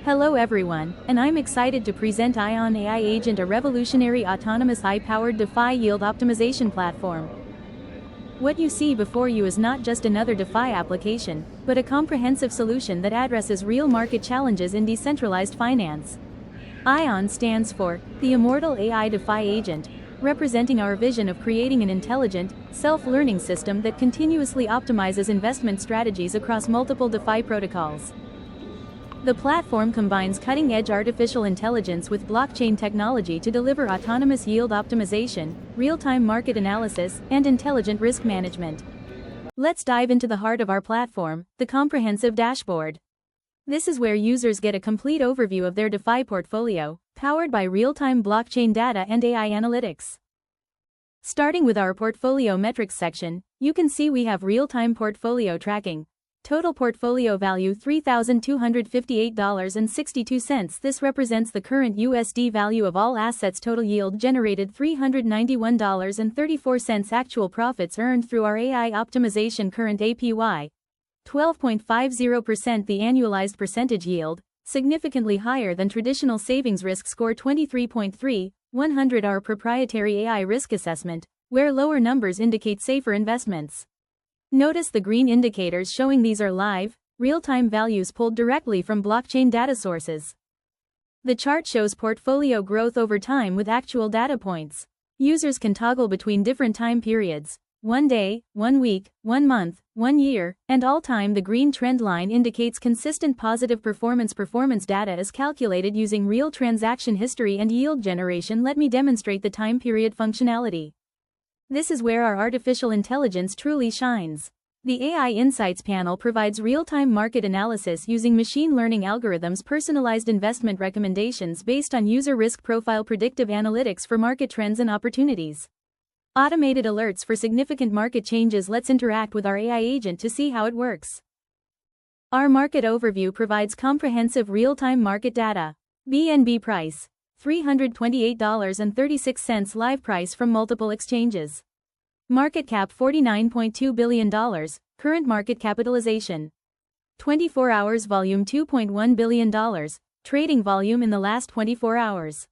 Hello everyone, and I'm excited to present AION AI Agent, a revolutionary autonomous AI-powered DeFi yield optimization platform. What you see before you is not just another DeFi application, but a comprehensive solution that addresses real market challenges in decentralized finance. AION stands for the Immortal AI DeFi Agent, representing our vision of creating an intelligent, self-learning system that continuously optimizes investment strategies across multiple DeFi protocols. The platform combines cutting-edge artificial intelligence with blockchain technology to deliver autonomous yield optimization, real-time market analysis, and intelligent risk management. Let's dive into the heart of our platform, the comprehensive dashboard. This is where users get a complete overview of their DeFi portfolio, powered by real-time blockchain data and AI analytics. Starting with our portfolio metrics section, you can see we have real-time portfolio tracking. Total portfolio value $3,258.62. This represents the current USD value of all assets. Total yield generated $391.34. Actual profits earned through our AI optimization. Current APY 12.50%. The annualized percentage yield, significantly higher than traditional savings. Risk score 23.3, 100. Our proprietary AI risk assessment, where lower numbers indicate safer investments. Notice the green indicators showing these are live, real-time values pulled directly from blockchain data sources. The chart shows portfolio growth over time with actual data points. Users can toggle between different time periods: 1 day, 1 week, 1 month, 1 year, and all time. The green trend line indicates consistent positive performance. Performance data is calculated using real transaction history and yield generation. Let me demonstrate the time period functionality. This is where our artificial intelligence truly shines. The AI Insights panel provides real-time market analysis using machine learning algorithms, personalized investment recommendations based on user risk profile, predictive analytics for market trends and opportunities, automated alerts for significant market changes. Let's interact with our AI agent to see how it works. Our market overview provides comprehensive real-time market data. BNB price $328.36. Live price from multiple exchanges. Market cap $49.2 billion. Current market capitalization 24 hours. Volume $2.1 billion. Trading volume in the last 24 hours.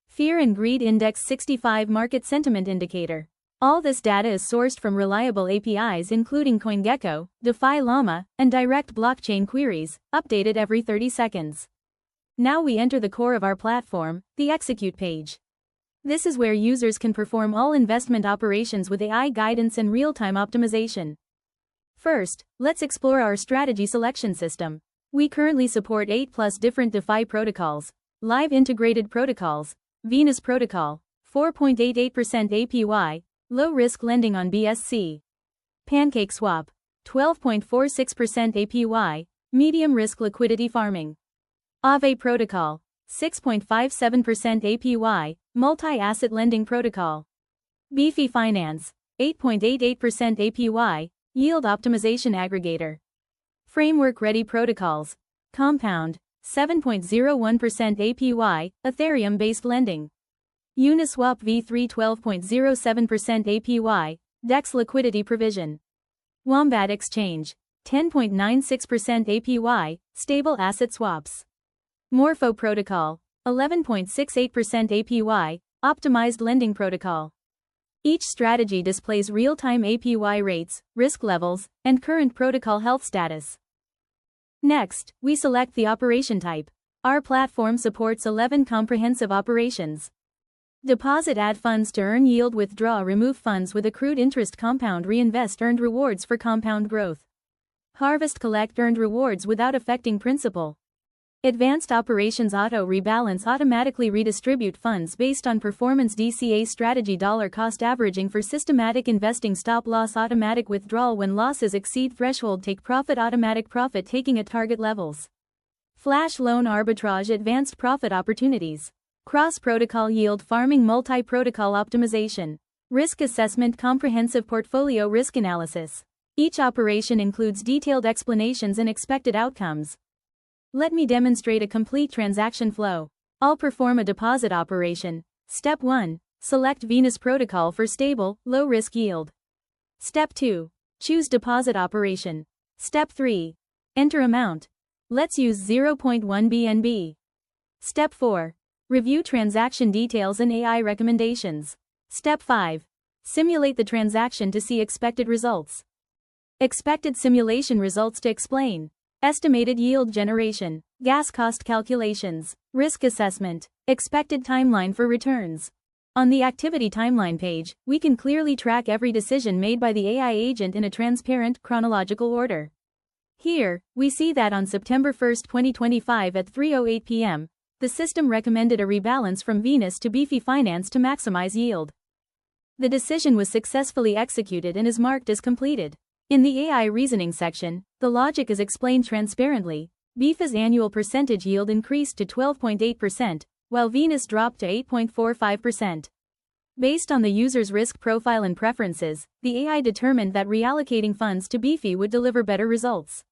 Fear and Greed Index 65. Market sentiment indicator. All this data is sourced from reliable APIs including CoinGecko, DeFi Llama, and direct blockchain queries, updated every 30 seconds. Now we enter the core of our platform, the Execute page. This is where users can perform all investment operations with AI guidance and real-time optimization. First, let's explore our strategy selection system. We currently support 8+ different DeFi protocols, live integrated protocols, Venus Protocol, 4.88% APY, low-risk lending on BSC. PancakeSwap, 12.46% APY, medium-risk liquidity farming. Aave Protocol, 6.57% APY, multi-asset lending protocol. Beefy Finance, 8.88% APY, yield optimization aggregator. Framework Ready Protocols, Compound, 7.01% APY, Ethereum-based lending. Uniswap v3, 12.07% APY, DEX liquidity provision. Wombat Exchange, 10.96% APY, stable asset swaps. Morpho Protocol, 11.68% APY, optimized lending protocol. Each strategy displays real-time APY rates, risk levels, and current protocol health status. Next, we select the operation type. Our platform supports 11 comprehensive operations. Deposit: add funds to earn yield. Withdraw: remove funds with accrued interest. Compound: reinvest earned rewards for compound growth. Harvest: collect earned rewards without affecting principal. Advanced operations: auto rebalance, automatically redistribute funds based on performance. DCA strategy: dollar cost averaging for systematic investing. Stop loss: automatic withdrawal when losses exceed threshold. Take profit: automatic profit taking at target levels. Flash loan arbitrage: advanced profit opportunities. Cross-protocol yield farming, multi-protocol optimization. Risk assessment: comprehensive portfolio risk analysis. Each operation includes detailed explanations and expected outcomes. Let me demonstrate a complete transaction flow. I'll perform a deposit operation. Step 1. Select Venus Protocol for stable, low-risk yield. Step 2. Choose deposit operation. Step 3. Enter amount. Let's use 0.1 BNB. Step 4. Review transaction details and AI recommendations. Step 5. Simulate the transaction to see expected results. Expected simulation results to explain. Estimated yield generation, gas cost calculations, risk assessment, expected timeline for returns. On the activity timeline page, we can clearly track every decision made by the AI agent in a transparent, chronological order. Here, we see that on September 1, 2025 at 3:08 p.m., the system recommended a rebalance from Venus to Beefy Finance to maximize yield. The decision was successfully executed and is marked as completed. In the AI reasoning section, the logic is explained transparently. Beefy's annual percentage yield increased to 12.8%, while Venus dropped to 8.45%. Based on the user's risk profile and preferences, the AI determined that reallocating funds to Beefy would deliver better results.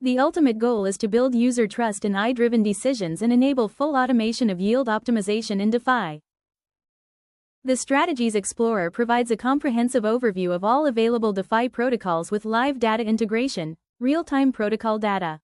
The ultimate goal is to build user trust in AI-driven decisions and enable full automation of yield optimization in DeFi. The Strategies Explorer provides a comprehensive overview of all available DeFi protocols with live data integration, real-time protocol data.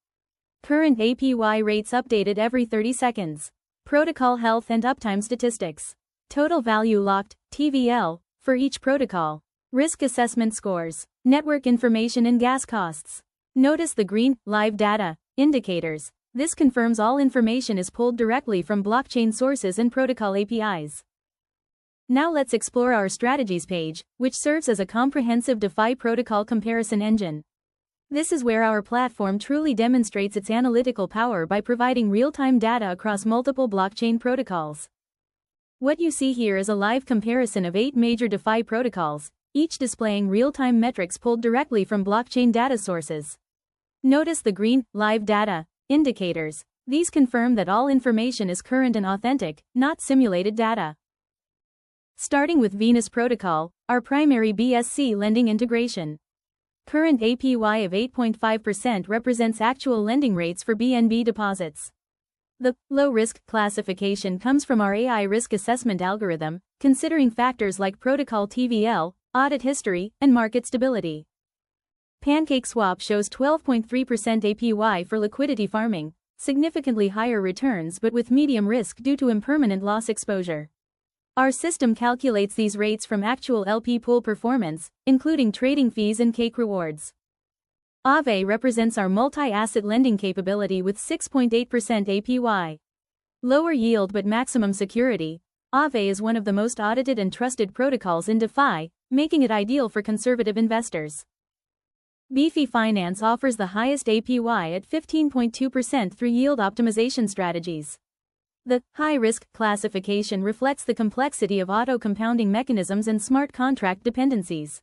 Current APY rates updated every 30 seconds. Protocol health and uptime statistics. Total value locked, TVL, for each protocol. Risk assessment scores. Network information and gas costs. Notice the green, live data, indicators. This confirms all information is pulled directly from blockchain sources and protocol APIs. Now let's explore our strategies page, which serves as a comprehensive DeFi protocol comparison engine. This is where our platform truly demonstrates its analytical power by providing real-time data across multiple blockchain protocols. What you see here is a live comparison of 8 major DeFi protocols, each displaying real-time metrics pulled directly from blockchain data sources. Notice the green, live data, indicators. These confirm that all information is current and authentic, not simulated data. Starting with Venus Protocol, our primary BSC lending integration. Current APY of 8.5% represents actual lending rates for BNB deposits. The low-risk classification comes from our AI risk assessment algorithm, considering factors like protocol TVL, audit history, and market stability. PancakeSwap shows 12.3% APY for liquidity farming, significantly higher returns but with medium risk due to impermanent loss exposure. Our system calculates these rates from actual LP pool performance, including trading fees and cake rewards. Aave represents our multi-asset lending capability with 6.8% APY. Lower yield but maximum security, Aave is one of the most audited and trusted protocols in DeFi, making it ideal for conservative investors. Beefy Finance offers the highest APY at 15.2% through yield optimization strategies. The high-risk classification reflects the complexity of auto-compounding mechanisms and smart contract dependencies.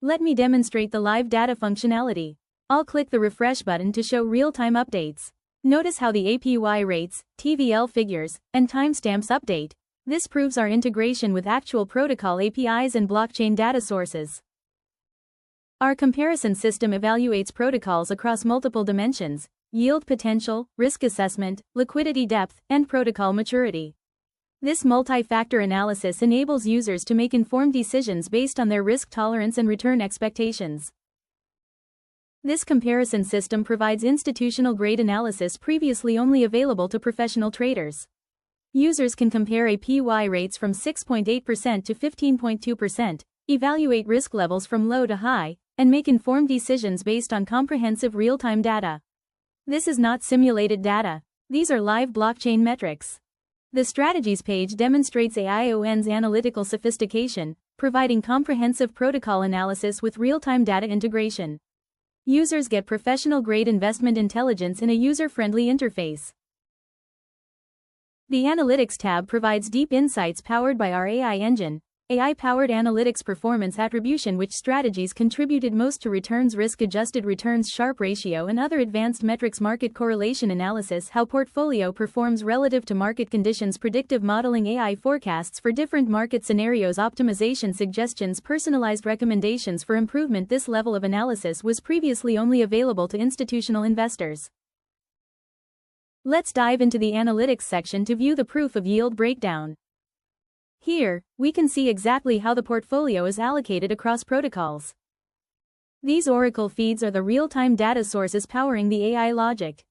Let me demonstrate the live data functionality. I'll click the refresh button to show real-time updates. Notice how the APY rates, TVL figures, and timestamps update. This proves our integration with actual protocol APIs and blockchain data sources. Our comparison system evaluates protocols across multiple dimensions: yield potential, risk assessment, liquidity depth, and protocol maturity. This multi-factor analysis enables users to make informed decisions based on their risk tolerance and return expectations. This comparison system provides institutional-grade analysis previously only available to professional traders. Users can compare APY rates from 6.8% to 15.2%, evaluate risk levels from low to high, and make informed decisions based on comprehensive real-time data. This is not simulated data. These are live blockchain metrics. The strategies page demonstrates AION's analytical sophistication, providing comprehensive protocol analysis with real-time data integration. Users get professional-grade investment intelligence in a user-friendly interface. The Analytics tab provides deep insights powered by our AI engine, AI-powered analytics performance attribution, which strategies contributed most to returns, risk-adjusted returns, Sharpe ratio, and other advanced metrics, market correlation analysis, how portfolio performs relative to market conditions, predictive modeling, AI forecasts for different market scenarios, optimization suggestions, personalized recommendations for improvement. This level of analysis was previously only available to institutional investors. Let's dive into the analytics section to view the proof of yield breakdown. Here, we can see exactly how the portfolio is allocated across protocols. These Oracle feeds are the real-time data sources powering the AI logic.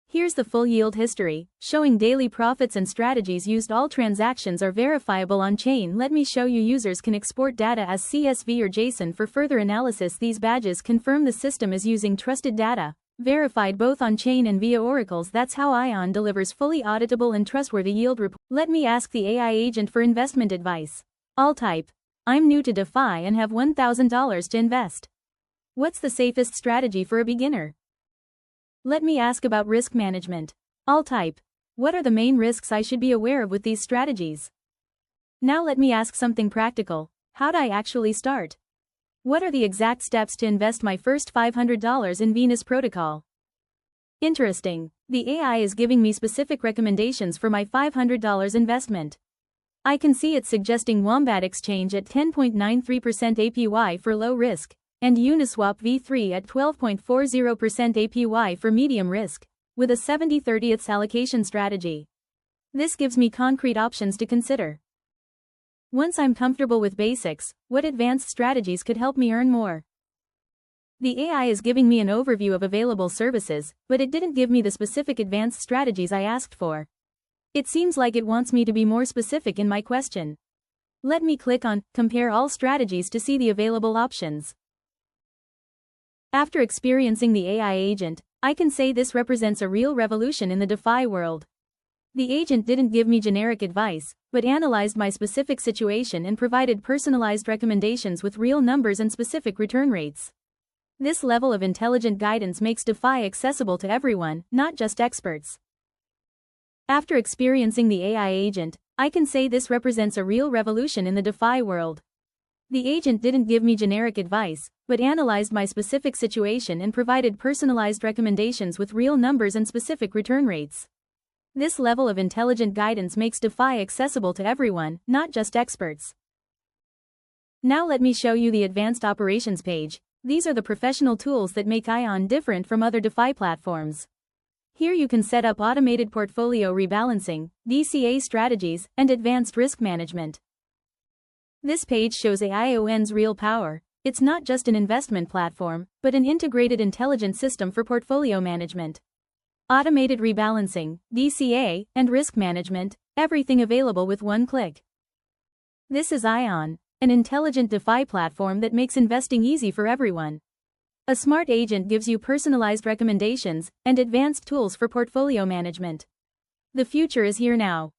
Here's the full yield history, showing daily profits and strategies used. All transactions are verifiable on-chain. Let me show you. Users can export data as CSV or JSON for further analysis. These badges confirm the system is using trusted data, verified both on-chain and via oracles. That's how AION delivers fully auditable and trustworthy yield report. Let me ask the AI agent for investment advice. I'll type, I'm new to DeFi and have $1,000 to invest. What's the safest strategy for a beginner? Let me ask about risk management. I'll type, what are the main risks I should be aware of with these strategies? Now let me ask something practical. How'd I actually start? What are the exact steps to invest my first $500 in Venus protocol? Interesting. The AI is giving me specific recommendations for my $500 investment. I can see it's suggesting Wombat Exchange at 10.93% APY for low risk, and Uniswap v3 at 12.40% APY for medium risk, with a 70/30 allocation strategy. This gives me concrete options to consider. Once I'm comfortable with basics, what advanced strategies could help me earn more? The AI is giving me an overview of available services, but it didn't give me the specific advanced strategies I asked for. It seems like it wants me to be more specific in my question. Let me click on Compare All Strategies to see the available options. After experiencing the AI agent, I can say this represents a real revolution in the DeFi world. The agent didn't give me generic advice, but analyzed my specific situation and provided personalized recommendations with real numbers and specific return rates. This level of intelligent guidance makes DeFi accessible to everyone, not just experts. After experiencing the AI agent, I can say this represents a real revolution in the DeFi world. The agent didn't give me generic advice, but analyzed my specific situation and provided personalized recommendations with real numbers and specific return rates. This level of intelligent guidance makes DeFi accessible to everyone, not just experts. Now let me show you the advanced operations page. These are the professional tools that make AION different from other DeFi platforms. Here you can set up automated portfolio rebalancing, DCA strategies, and advanced risk management. This page shows AION's real power. It's not just an investment platform, but an integrated intelligent system for portfolio management. Automated rebalancing, DCA, and risk management, everything available with one click. This is AION, an intelligent DeFi platform that makes investing easy for everyone. A smart agent gives you personalized recommendations and advanced tools for portfolio management. The future is here now.